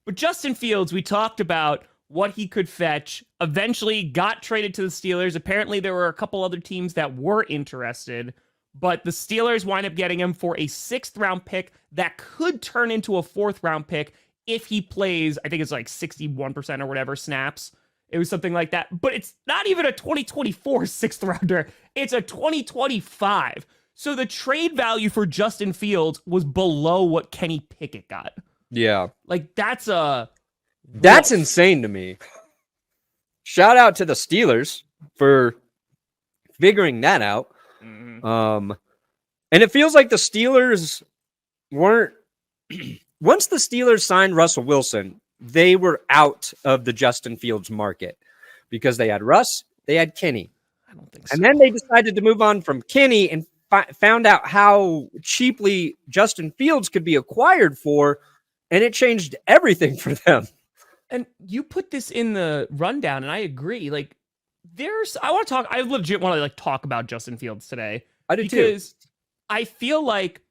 But Justin Fields, we talked about what he could fetch, eventually got traded to the Steelers. Apparently, there were a couple other teams that were interested, but the Steelers wind up getting him for a 6th-round pick that could turn into a 4th-round pick if he plays, I think it's like 61% or whatever snaps. It was something like that. But it's not even a 2024 6th-rounder. It's a 2025. So the trade value for Justin Fields was below what Kenny Pickett got. Yeah. Like, that's insane to me. Shout out to the Steelers for figuring that out. Mm-hmm. And it feels like the Steelers weren't once the Steelers signed Russell Wilson, they were out of the Justin Fields market because they had Russ, they had Kenny. I don't think so. And then they decided to move on from Kenny and found out how cheaply Justin Fields could be acquired for, and it changed everything for them. And you put this in the rundown, and I agree. Like, I legit want to like talk about Justin Fields today. I do because too. I feel like,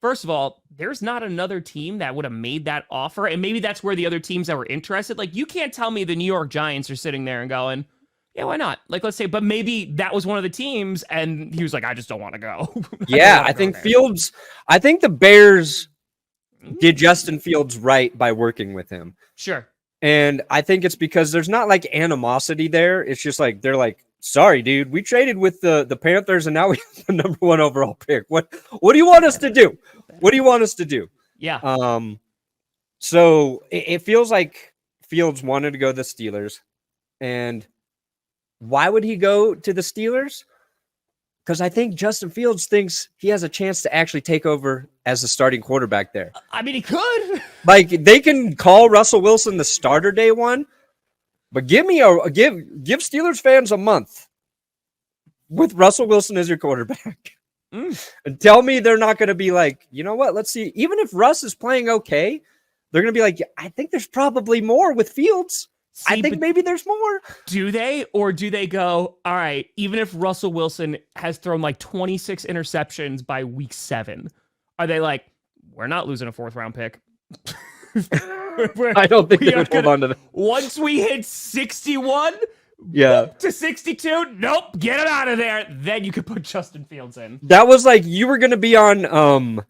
first of all, there's not another team that would have made that offer, and maybe that's where the other teams that were interested. Like, you can't tell me the New York Giants are sitting there and going, yeah, why not? Like, let's say, but maybe that was one of the teams, and he was like, I just don't want to go. I think Fields, I think the Bears did Justin Fields right by working with him. Sure. And I think it's because there's not like animosity there. It's just like, they're like, sorry, dude, we traded with the Panthers and now we have the number 1 overall pick. What do you want us to do? What do you want us to do? Yeah. So it feels like Fields wanted to go to the Steelers. And why would he go to the Steelers? Because I think Justin Fields thinks he has a chance to actually take over as the starting quarterback there. I mean, he could. Like, they can call Russell Wilson the starter day one, but give Steelers fans a month with Russell Wilson as your quarterback. And tell me they're not going to be like, you know what? Let's see. Even if Russ is playing okay, they're going to be like, I think there's probably more with Fields. I think maybe there's more. Do they? Or do they go, all right, even if Russell Wilson has thrown like 26 interceptions by week 7, are they like, we're not losing a 4th-round pick? I don't think they would hold on to that. Once we hit 61 to 62, nope, get it out of there. Then you could put Justin Fields in. That was like you were going to be on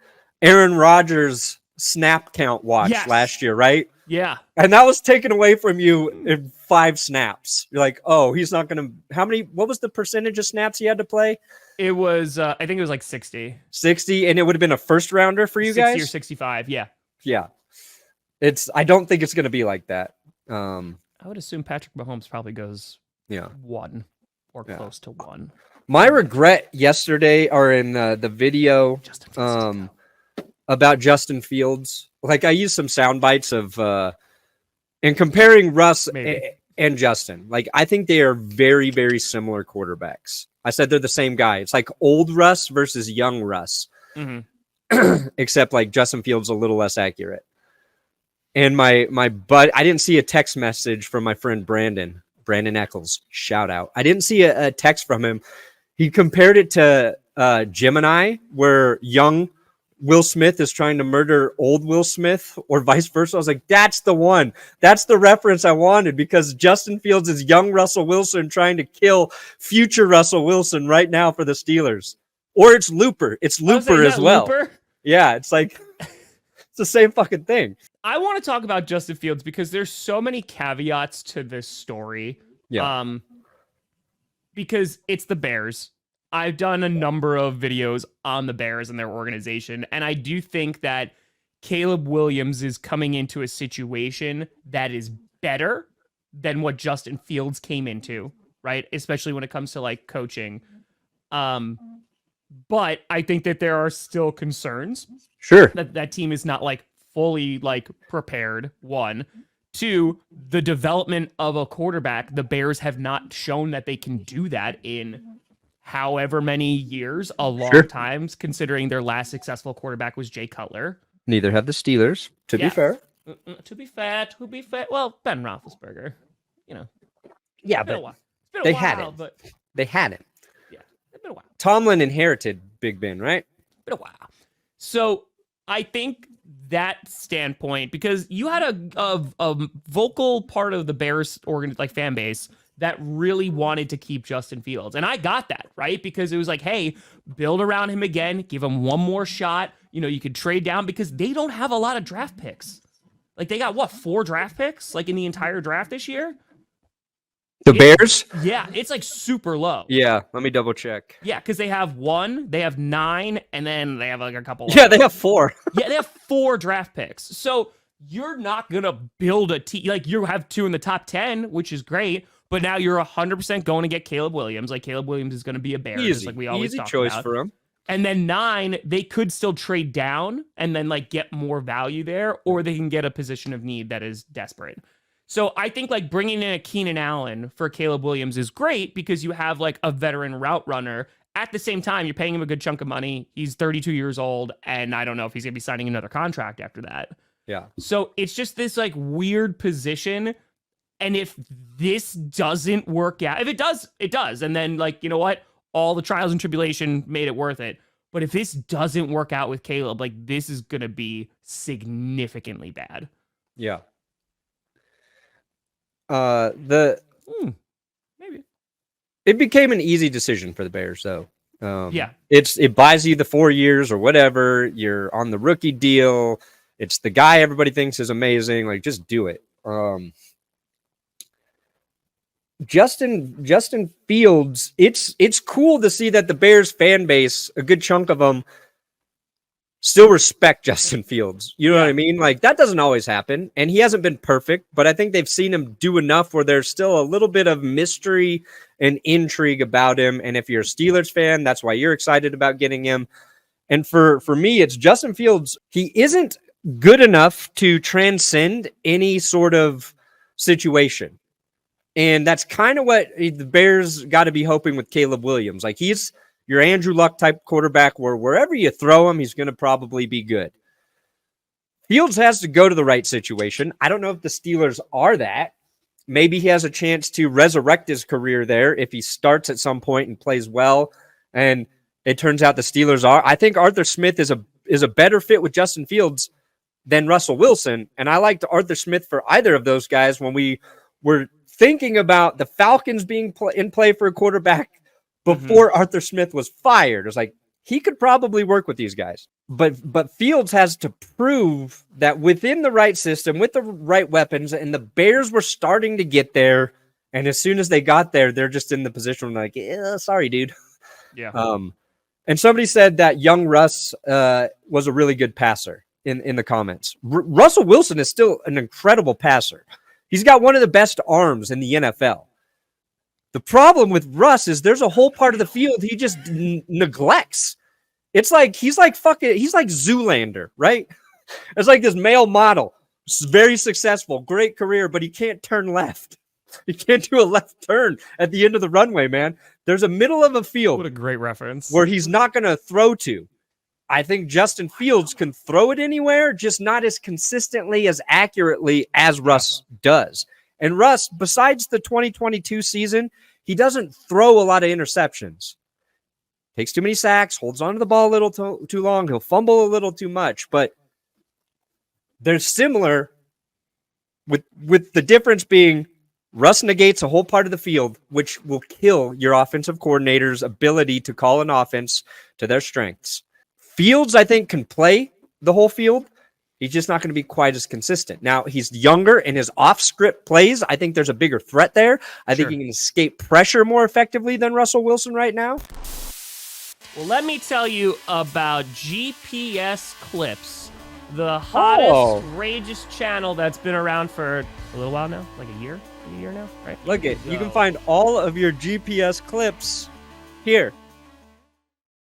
Aaron Rodgers' snap count watch last year, right? Yeah. And that was taken away from you in 5 snaps. You're like, oh, he's not going to... What was the percentage of snaps he had to play? It was, I think it was like 60. 60, and it would have been a first rounder for you 60 guys? 60 or 65, yeah. Yeah. I don't think it's going to be like that. I would assume Patrick Mahomes probably goes 1 or close to 1. My regret yesterday, or in the video about Justin Fields, like I used some sound bites of and comparing Russ and Justin. Like, I think they are very, very similar quarterbacks. I said they're the same guy. It's like old Russ versus young Russ. Mm-hmm. Except like Justin Fields a little less accurate. And my I didn't see a text message from my friend Brandon Eccles. Shout out. I didn't see a text from him. He compared it to Gemini, where young Will Smith is trying to murder old Will Smith, or vice versa. I was like, that's the one. That's the reference I wanted, because Justin Fields is young Russell Wilson trying to kill future Russell Wilson right now for the Steelers. Or it's Looper. It's Looper as well. Looper? Yeah, it's like it's the same fucking thing. I want to talk about Justin Fields because there's so many caveats to this story. Yeah. Because it's the Bears. I've done a number of videos on the Bears and their organization, and I do think that Caleb Williams is coming into a situation that is better than what Justin Fields came into, right? Especially when it comes to like coaching. But I think that there are still concerns. Sure. That team is not like fully like prepared. 1, 2, the development of a quarterback. The Bears have not shown that they can do that in however many years, a long time, considering their last successful quarterback was Jay Cutler. Neither have the Steelers, to be fair. To be fair. Well, Ben Roethlisberger, you know. Yeah, but they had it. But they had it. Yeah, it's been a while. Tomlin inherited Big Ben, right? Been a while. So I think that standpoint, because you had a vocal part of the Bears fan base that really wanted to keep Justin Fields. And I got that, right? Because it was like, hey, build around him again, give him one more shot. You could trade down because they don't have a lot of draft picks. Like, they got, 4 draft picks, like, in the entire draft this year? The Bears? Yeah, it's, like, super low. Yeah, let me double check. Yeah, because they have 1, they have 9, and then they have, like, a couple. Yeah, they have 4. Yeah, they have 4 draft picks. So you're not going to build a team. Like, you have 2 in the top 10, which is great, but now you're 100% going to get Caleb Williams. Like, Caleb Williams is going to be a Bear, just like we always talk choice about. For him. And then 9, they could still trade down and then, like, get more value there, or they can get a position of need that is desperate. So I think, like, bringing in a Keenan Allen for Caleb Williams is great because you have, like, a veteran route runner. At the same time, you're paying him a good chunk of money. He's 32 years old, and I don't know if he's going to be signing another contract after that. Yeah. So it's just this, like, weird position. And if this doesn't work out, if it does, it does. And then, like, you know what? All the trials and tribulation made it worth it. But if this doesn't work out with Caleb, like, this is going to be significantly bad. Yeah. Maybe. It became an easy decision for the Bears, though. Yeah. It buys you the 4 years or whatever. You're on the rookie deal. It's the guy everybody thinks is amazing. Like, just do it. Justin Fields, it's cool to see that the Bears fan base, a good chunk of them, still respect Justin Fields. You know what I mean? Like, that doesn't always happen, and he hasn't been perfect, but I think they've seen him do enough where there's still a little bit of mystery and intrigue about him. And if you're a Steelers fan, that's why you're excited about getting him. And for me, it's Justin Fields. He isn't good enough to transcend any sort of situation. And that's kind of what the Bears got to be hoping with Caleb Williams. Like, he's your Andrew Luck type quarterback where wherever you throw him, he's going to probably be good. Fields has to go to the right situation. I don't know if the Steelers are that. Maybe he has a chance to resurrect his career there if he starts at some point and plays well. And it turns out the Steelers are. I think Arthur Smith is a better fit with Justin Fields than Russell Wilson. And I liked Arthur Smith for either of those guys when we were thinking about the Falcons being in play for a quarterback before Arthur Smith was fired. It was like, he could probably work with these guys. But Fields has to prove that within the right system, with the right weapons, and the Bears were starting to get there. And as soon as they got there, they're just in the position where, like, sorry, dude. Yeah. And somebody said that young Russ was a really good passer in the comments. Russell Wilson is still an incredible passer. He's got one of the best arms in the NFL. The problem with Russ is there's a whole part of the field he just neglects. It's like he's like Zoolander, right? It's like this male model, very successful, great career, but he can't turn left. He can't do a left turn at the end of the runway, man. There's a middle of a field. What a great reference. Where he's not going to throw to. I think Justin Fields can throw it anywhere, just not as consistently, as accurately as Russ does. And Russ, besides the 2022 season, he doesn't throw a lot of interceptions. Takes too many sacks, holds onto the ball a little too long. He'll fumble a little too much, but they're similar with the difference being Russ negates a whole part of the field, which will kill your offensive coordinator's ability to call an offense to their strengths. Fields, I think, can play the whole field. He's just not going to be quite as consistent. Now, he's younger, and his off-script plays, I think there's a bigger threat there. I think he can escape pressure more effectively than Russell Wilson right now. Well, let me tell you about GPS Clips, the hottest, outrageous channel that's been around for a little while now, like a year now, right? Look it, you can find all of your GPS clips here.